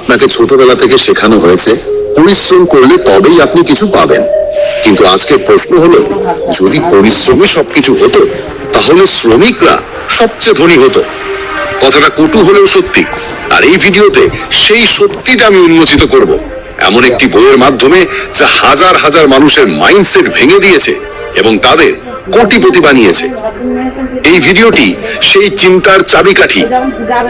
আপনাকে ছোটবেলা থেকে শেখানো হয়েছে পরিশ্রম করলে তবেই আপনি কিছু পাবেন। কিন্তু আজকের প্রশ্ন হলো, যদি পরিশ্রমই সবকিছু হতো তাহলে শ্রমিকরা সবচেয়ে ধনী হতো। কথাটা কটু হলেও সত্যি, আর এই ভিডিওতে সেই সত্যিটা আমি উন্মোচিত করব, এমন একটি বইয়ের মাধ্যমে যা হাজার হাজার মানুষের মাইন্ডসেট ভেঙে দিয়েছে এবং তাদের কোটিপতি বানিয়েছে। এই ভিডিওটি সেই চিন্তার চাবিকাঠি।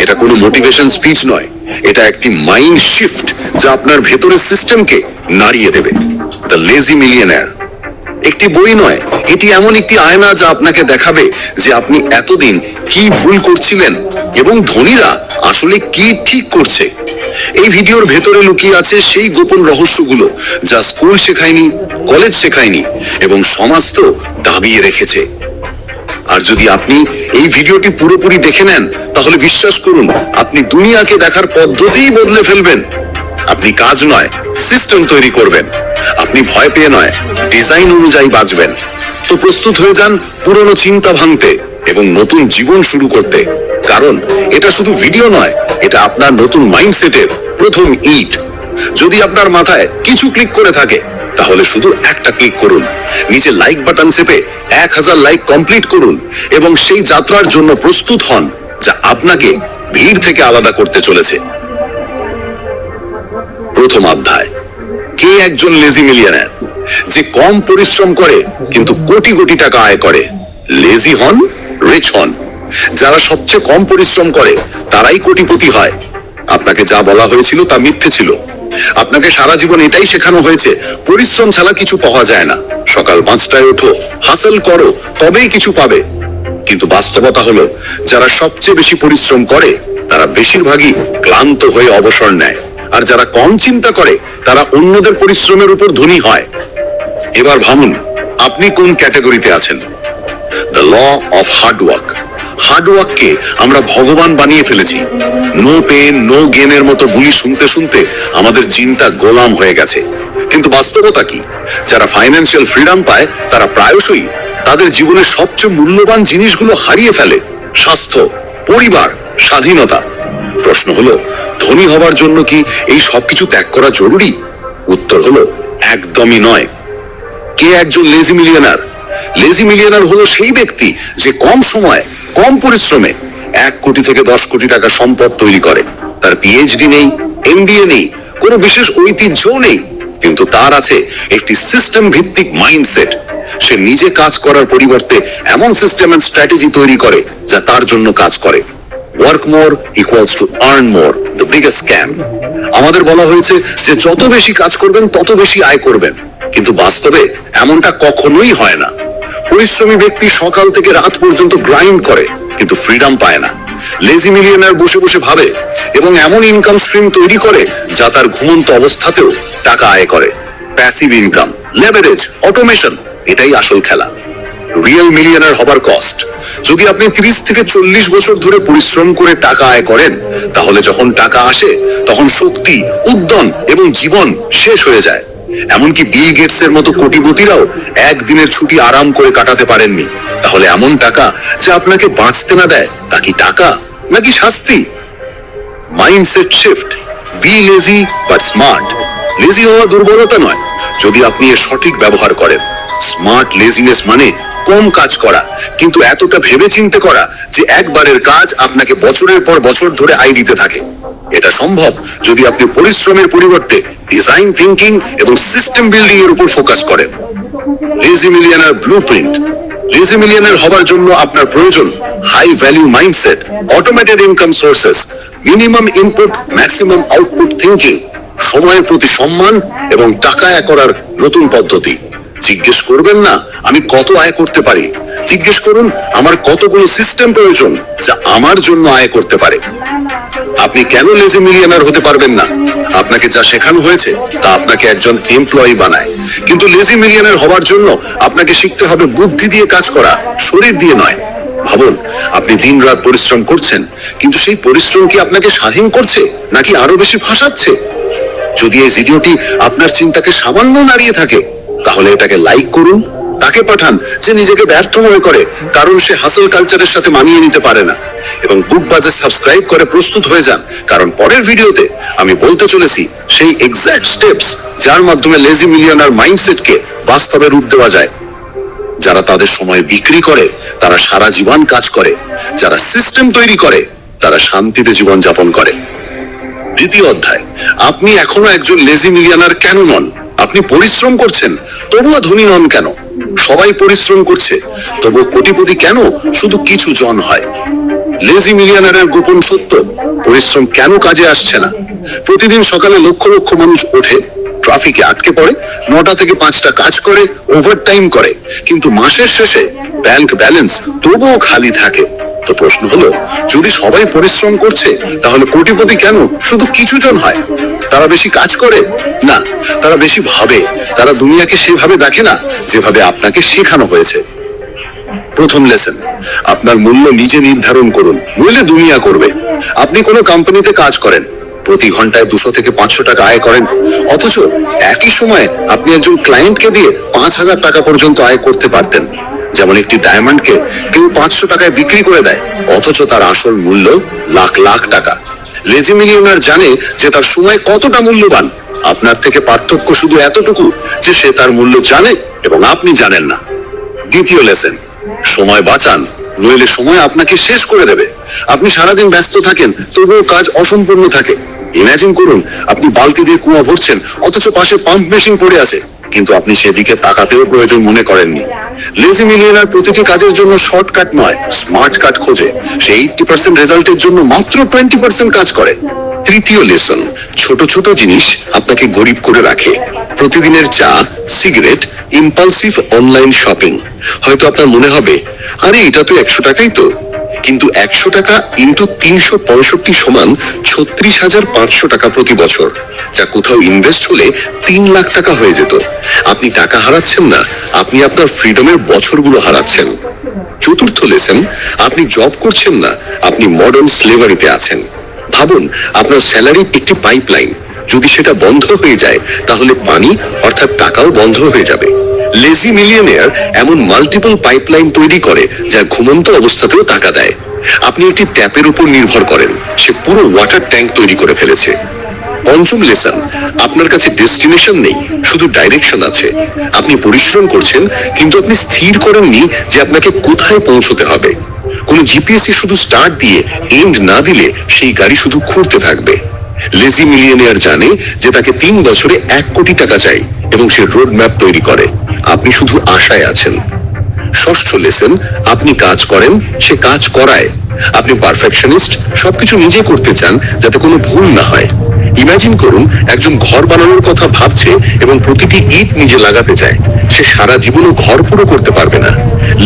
এটা কোনো মোটিভেশন স্পিচ নয়, এটা একটি মাইন্ড শিফট যা আপনার ভেতরের সিস্টেমকে নাড়িয়ে দেবে। দ্য লেজি মিলিয়নেয়ার একটি বই নয়, এটি এমন একটি আয়না যা আপনাকে দেখাবে যে আপনি এতদিন কি ভুল করছিলেন এবং ধনীরা আসলে কি ঠিক করছে। এই ভিডিওর ভেতরে লুকিয়ে আছে সেই গোপন রহস্যগুলো যা স্কুল শেখায়নি, কলেজ শেখায়নি এবং সমাজ তো দাবিয়ে রেখেছে। আর যদি আপনি এই ভিডিওটি পুরোপুরি দেখে নেন, তাহলে বিশ্বাস করুন, আপনি দুনিয়াকে দেখার পদ্ধতিই বদলে ফেলবেন। আপনি কাজ নয়, সিস্টেম তৈরি করবেন। আপনি ভয় পেয়ে নয়, ডিজাইন অনুযায়ী বাঁচবেন। তো প্রস্তুত হয়ে যান পুরনো চিন্তা ভাঙতে এবং নতুন জীবন শুরু করতে, কারণ এটা শুধু ভিডিও নয়, এটা আপনার নতুন মাইন্ডসেটের প্রথম ইট। যদি আপনার মাথায় কিছু ক্লিক করে থাকে, তাহলে শুধু একটা ক্লিক করুন, নিচে লাইক বাটন চেপে 1000 লাইক কমপ্লিট করুন এবং সেই যাত্রার জন্য প্রস্তুত হন যা আপনাকে ভিড় থেকে আলাদা করতে চলেছে। প্রথম অধ্যায়, কে একজন লেজি মিলিয়নেয়ার? যে কম পরিশ্রম করে কিন্তু কোটি কোটি টাকা আয় করে। লেজি হন, রিচ হন। যারা সবচেয়ে কম পরিশ্রম করে তারাই কোটিপতি হয়। আপনাকে যা বলা হয়েছিল তা মিথ্যে ছিল। আপনাকে সারা জীবন এটাই শেখানো হয়েছে, পরিশ্রম ছাড়া কিছু পাওয়া যায় না। সকাল 5টায় ওঠো, হাসল করো, তবেই কিছু পাবে। কিন্তু বাস্তবতা হলো, যারা সবচেয়ে বেশি পরিশ্রম করে তারা বেশিরভাগই ক্লান্ত হয়ে অবসর নেয়, আর যারা কম চিন্তা করে তারা অন্যদের পরিশ্রমের উপর ধনী হয়। এবার ভাবুন, আপনি কোন ক্যাটাগরিতে আছেন। The law of hard work. হার্ডওয়ার্ককে আমরা ভগবান বানিয়ে ফেলেছি। নো পেন নো গেনের মতো বুলি শুনতে শুনতে আমাদের চিন্তা গোলাম হয়ে গেছে। কিন্তু বাস্তবতা কি? যারা ফাইন্যান্সিয়াল ফ্রিডম পায় তারা প্রায়শই তাদের জীবনের সবচেয়ে মূল্যবান জিনিসগুলো হারিয়ে ফেলে। স্বাস্থ্য, পরিবার, স্বাধীনতা। প্রশ্ন হলো, ধনী হবার জন্য কি এই সবকিছু ত্যাগ করা জরুরি? উত্তর হলো, একদমই নয়। কে একজন লেজি মিলিয়নার? লেজি মিলিয়নার হলো সেই ব্যক্তি যে কম সময়ে, কম পরিশ্রমে 1 কোটি থেকে 10 কোটি টাকা সম্পদ তৈরি করে। তার পিএইচডি নেই, এমবিএ নেই, কোনো বিশেষ ঐতিহ্যও নেই, কিন্তু তার আছে একটি সিস্টেম ভিত্তিক মাইন্ডসেট। সে নিজে কাজ করার পরিবর্তে এমন সিস্টেম এন্ড স্ট্র্যাটেজি তৈরি করে যা তার জন্য কাজ করে। Work more equals to earn more, the biggest scam. আমাদের বলা হয়েছে যে যত বেশি কাজ করবেন তত বেশি আয় করবেন, কিন্তু বাস্তবে এমনটা কখনোই হয় না। পরিশ্রমী ব্যক্তি সকাল থেকে রাত পর্যন্ত গ্রাইন্ড করে কিন্তু ফ্রিডম পায় না। লেজি মিলিয়নার বসে বসে ভাবে এবং এমন ইনকাম স্ট্রিম তৈরি করে যা তার ঘুমন্ত অবস্থাতেও টাকা আয় করে। প্যাসিভ ইনকাম, লেভারেজ, অটোমেশন, এটাই আসল খেলা। রিয়েল মিলিয়নার হবার কস্ট। যদি আপনি 30 থেকে 40 বছর ধরে পরিশ্রম করে টাকা আয় করেন, তাহলে যখন টাকা আসে তখন শক্তি, উদ্যম এবং জীবন শেষ হয়ে যায়। এমনকি বিল গেটস এর মতো কোটিপতিরাও একদিনের ছুটি আরাম করে কাটাতে পারেননি। তাহলে এমন টাকা যা আপনাকে বাঁচতে না দেয়, তা কি টাকা নাকি শাস্তি? Mindset shift. Be lazy but smart. Lazy হওয়া দুর্বলতা নয়, যদি আপনি এর সঠিক ব্যবহার করেন। স্মার্ট লেজিনেস মানে কম কাজ করা, কিন্তু এতটা ভেবে চিন্তে করা যে একবারের কাজ আপনাকে বছরের পর বছর ধরে আয় দিতে থাকে। এটা সম্ভব যদি আপনি পরিশ্রমের পরিবর্তে ডিজাইন থিঙ্কিং এবং সিস্টেম বিল্ডিং এর উপর ফোকাস করেন। Lazy millionaire blueprint. Lazy millionaire হবার জন্য আপনার প্রয়োজন high value mindset, automated income sources, minimum input maximum output thinking, সময়ের প্রতি সম্মান এবং টাকা আয় করার নতুন পদ্ধতি। জিজ্ঞেস করবেন না আমি কত আয় করতে পারি, জিজ্ঞেস করুন আমার কতগুলো সিস্টেম প্রয়োজন যা আমার জন্য আয় করতে পারে। আপনি কেন লেজি মিলিয়নার হতে পারবেন না? আপনাকে যা শেখানো হয়েছে তা আপনাকে একজন এমপ্লয়ি বানায়, কিন্তু লেজি মিলিয়নার হবার জন্য আপনাকে শিখতে হবে বুদ্ধি দিয়ে কাজ করা, শরীর দিয়ে নয়। ভাবুন, আপনি দিনরাত পরিশ্রম করছেন, কিন্তু সেই পরিশ্রম কি আপনাকে স্বাধীন করছে নাকি আরো বেশি ফাঁসাচ্ছে? যদি এই ভিডিওটি আপনার চিন্তাকে সামান্য নাড়িয়ে থাকে, তাহলে এটাকে লাইক করুন, তাকে পাঠান যে নিজেকে ব্যর্থ মনে করে, কারণ সে হাসল কালচারের সাথে মানিয়ে নিতে পারে না। এবং বুক বাজে সাবস্ক্রাইব করে প্রস্তুত হয়ে যান, কারণ পরের ভিডিওতে আমি বলতে চলেছি সেই এক্সাক্ট স্টেপস যার মাধ্যমে লেজি মিলিয়নার মাইন্ডসেটকে বাস্তবে রূপ দেওয়া যায়। যারা তাদের সময় বিক্রি করে তারা সারা জীবন কাজ করে, যারা সিস্টেম তৈরি করে তারা শান্তিতে জীবন যাপন করে। দ্বিতীয় অধ্যায়, আপনি এখনো একজন লেজি মিলিয়নার কেন নন? আপনি পরিশ্রম করছেন তবুও ধনী নন কেন? সবাই পরিশ্রম করছে তবুও কোটিপতি কেন শুধু কিছু জন হয়? লেজি মিলিয়নারের গোপন সত্য, পরিশ্রম কেন কাজে আসছে না? প্রতিদিন সকালে লক্ষ লক্ষ মানুষ ওঠে, ট্রাফিকে আটকে পড়ে, 9টা থেকে 5টা কাজ করে, ওভারটাইম করে, কিন্তু মাসের শেষে ব্যাংক ব্যালেন্স তবুও খালি থাকে। তো প্রশ্ন হলো, যদি সবাই পরিশ্রম করছে তাহলে কোটিপতি কেন শুধু কিছু জন হয়? তারা বেশি কাজ করে না, তারা বেশি ভাবে। তারা দুনিয়াকে সেভাবে দেখে না যেভাবে আপনাকে শেখানো হয়েছে। প্রথম লেসন, আপনার মূল্য নিজে নির্ধারণ করুন, নইলে দুনিয়া করবে। আপনি কোনো কোম্পানিতে কাজ করেন, প্রতি ঘন্টায় 200 থেকে 500 টাকা আয় করেন, অথচ একই সময়ে আপনি একজন ক্লায়েন্টকে দিয়ে 5000 টাকা পর্যন্ত আয় করতে পারতেন। যেমন একটি ডায়মন্ডকে কেউ 500 টাকায় বিক্রি করে দেয়, অথচ তার আসল মূল্য লাখ লাখ টাকা। লেজি মিলিয়নার জানে যে তার সময় কতটা মূল্যবান। আপনার থেকে পার্থক্য শুধু এতটুকু যে সে তার মূল্য জানে এবং আপনি জানেন না। দ্বিতীয় লেসন, সময় বাঁচান, নইলে সময় আপনাকে শেষ করে দেবে। আপনি সারাদিন ব্যস্ত থাকেন তবুও কাজ অসম্পূর্ণ থাকে। ইমাজিন করুন, আপনি বালতি দিয়ে কুয়া ভরছেন, অথচ পাশে পাম্প মেশিন পড়ে আছে, কিন্তু আপনি সেদিকে তাকাতেও প্রয়োজন মনে করেননি। লেজি মিলিয়নার প্রতিটি কাজের জন্য শর্টকাট নয়, স্মার্ট কাট খোঁজে। সে 80% রেজাল্টের জন্য মাত্র 20% কাজ করে। তৃতীয় লেসন, ছোট ছোট জিনিস আপনাকে গরিব করে রাখে। প্রতিদিনের চা, সিগারেট, ইম্পালসিভ অনলাইন শপিং। হয়তো আপনার মনে হবে, আরে এটা তো 100 টাকাই তো, কিন্তু 100 টাকা ইন্টু 365 সমান 36,500 টাকা প্রতি বছর, যা কোথাও ইনভেস্ট হলে 3 লাখ টাকা হয়ে যেত। আপনি টাকা হারাচ্ছেন না, আপনি আপনার ফ্রিডমের বছরগুলো হারাচ্ছেন। চতুর্থ লেসন, আপনি জব করছেন না, আপনি মডার্ন স্লেভারিতে আছেন। ভাবুন, আপনার স্যালারি একটি পাইপলাইন, যদি সেটা বন্ধ হয়ে যায় তাহলে পানি অর্থাৎ টাকাও বন্ধ হয়ে যাবে। লেজি মিলিয়নিয়ার এমন মাল্টিপল পাইপলাইন তৈরি করে যা ঘুমন্ত অবস্থাতেও টাকা দেয়। আপনি একটি ট্যাপের উপর নির্ভর করেন, সে পুরো ওয়াটার ট্যাঙ্ক তৈরি করে ফেলেছে। পঞ্চম লেসন, আপনার কাছে ডেস্টিনেশন নেই, শুধু ডাইরেকশন আছে। আপনি পরিশ্রম করছেন, কিন্তু আপনি স্থির করেননি যে আপনাকে কোথায় পৌঁছতে হবে। কোন জিপিএসসি শুধু স্টার্ট দিয়ে এন্ড না দিলে সেই গাড়ি শুধু ঘুরতে থাকবে। লেজি মিলিয়নিয়ার জানে যে তাকে 3 বছরে 1 কোটি টাকা চাই এবং সে রোড ম্যাপ তৈরি করে। আপনি শুধু আশায় আছেন। ষষ্ঠ লেসন, আপনি কাজ করেন, সে কাজ করায়। আপনি পারফেকশনিস্ট, সবকিছু নিজে করতে চান যাতে কোনো ভুল না হয়। ইমাজিন করুন, একজন ঘর বানানোর কথা ভাবছে এবং প্রতিটি ইট নিজে লাগাতে চায়। সে সারা জীবনও ঘর পুরো করতে পারবে না।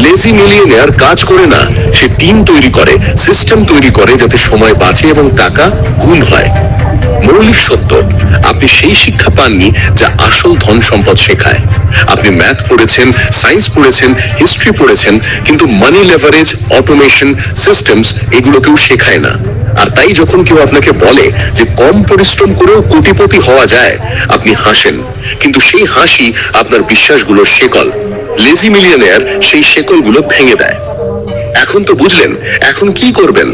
লেজি মিলিয়নিয়ার কাজ করে না, সে টিম তৈরি করে, সিস্টেম তৈরি করে যাতে সময় বাঁচে এবং টাকা গুণ হয়। মৌলিক সত্য, আপনি সেই শিক্ষা পাননি যা আসল ধন সম্পদ শেখায়। আপনি ম্যাথ পড়েছেন, সায়েন্স পড়েছেন, হিস্ট্রি পড়েছেন, কিন্তু মানি লেভারেজ, অটোমেশন, সিস্টেমস এগুলো কেউ শেখায় না। আর তাই যখন কেউ আপনাকে বলে যে কম পরিশ্রম করেও কোটিপতি হওয়া যায়, আপনি হাসেন, কিন্তু সেই হাসি আপনার বিশ্বাসগুলোর শেকল। লেজি মিলিয়নিয়ার সেই শেকলগুলো ভেঙে দেয়। এখন তো বুঝলেন, এখন কি করবেন?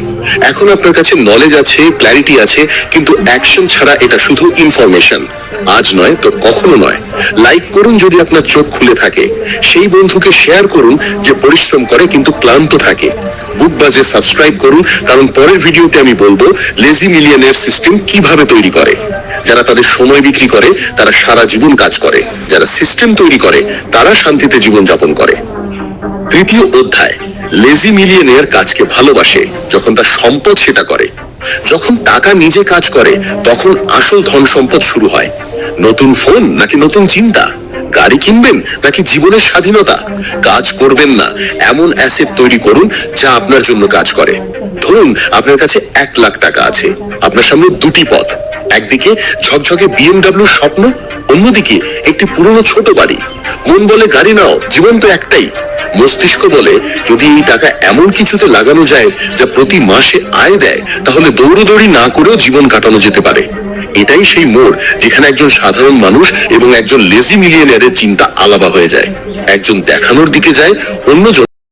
এখন আপনার কাছে নলেজ আছে, ক্ল্যারিটি আছে, কিন্তু অ্যাকশন ছাড়া এটা শুধু ইনফরমেশন। আজ নয় তো কখনো নয়। লাইক করুন যদি আপনার চোখ খুলে থাকে, সেই বন্ধুকে শেয়ার করুন যে পরিশ্রম করে কিন্তু ক্লান্ত থাকে। বুক বাজে সাবস্ক্রাইব করুন, কারণ পরের ভিডিওতে আমি বলবো লেজি মিলিয়নিয়ার সিস্টেম কিভাবে তৈরি করে। যারা তাদের সময় বিক্রি করে তারা সারা জীবন কাজ করে, যারা সিস্টেম তৈরি করে তারা শান্তিতে জীবন যাপন করে। তৃতীয় অধ্যায়, লেজি মিলিয়নিয়ার কাজকে ভালোবাসে যখন তার সম্পদ সেটা করে। যখন টাকা নিজে কাজ করে তখন আসল ধন সম্পদ শুরু হয়। নতুন ফোন নাকি নতুন চিন্তা, গাড়ি কিনবেন নাকি জীবনের স্বাধীনতা। কাজ করবেন না, এমন অ্যাসেট তৈরি করুন যা আপনার জন্য কাজ করে। ধরুন আপনার কাছে 1 লাখ টাকা আছে, আপনার সামনে দুটি পথ। একদিকে ঝকঝকে বিএমডব্লিউ স্বপ্ন, অন্যদিকে একটি পুরনো ছোট বাড়ি। মন বলে গাড়ি নাও, জীবন তো একটাই। মস্তিষ্ক বলে যদি এই টাকা এমন কিছুতে লাগানো যায় যা প্রতি মাসে আয় দেয়, তাহলে দৌড়দৌড়ি না করেও জীবন কাটানো যেতে পারে। এটাই সেই মোড় যেখানে একজন সাধারণ মানুষ এবং একজন লেজি মিলিয়নিয়ারের চিন্তা আলাদা হয়ে যায়। একজন দেখানোর দিকে যায়, অন্যজন